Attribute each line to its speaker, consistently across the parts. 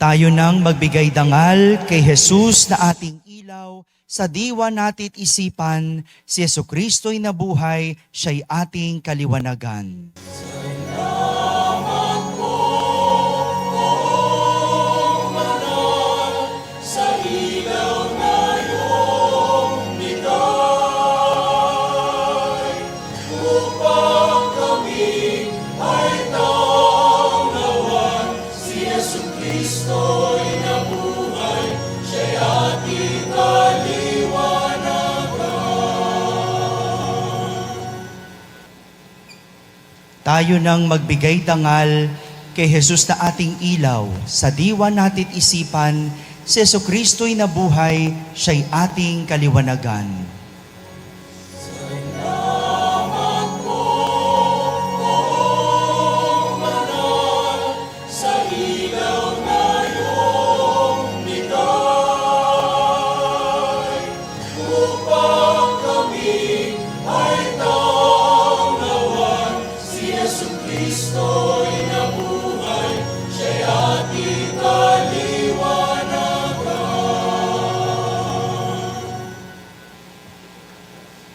Speaker 1: Tayo nang magbigay dangal kay Jesus na ating ilaw, sa diwa natit isipan, si Jesucristo'y nabuhay, siya'y ating kaliwanagan. Tayo nang magbigay dangal kay Jesus na ating ilaw, sa diwa natit isipan, si Jesucristo'y nabuhay, siya'y ating kaliwanagan.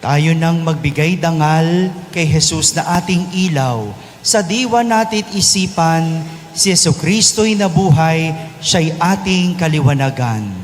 Speaker 1: Tayo nang magbigay dangal kay Jesus na ating ilaw, sa diwa natit isipan, si Jesucristo'y nabuhay, siya'y ating kaliwanagan.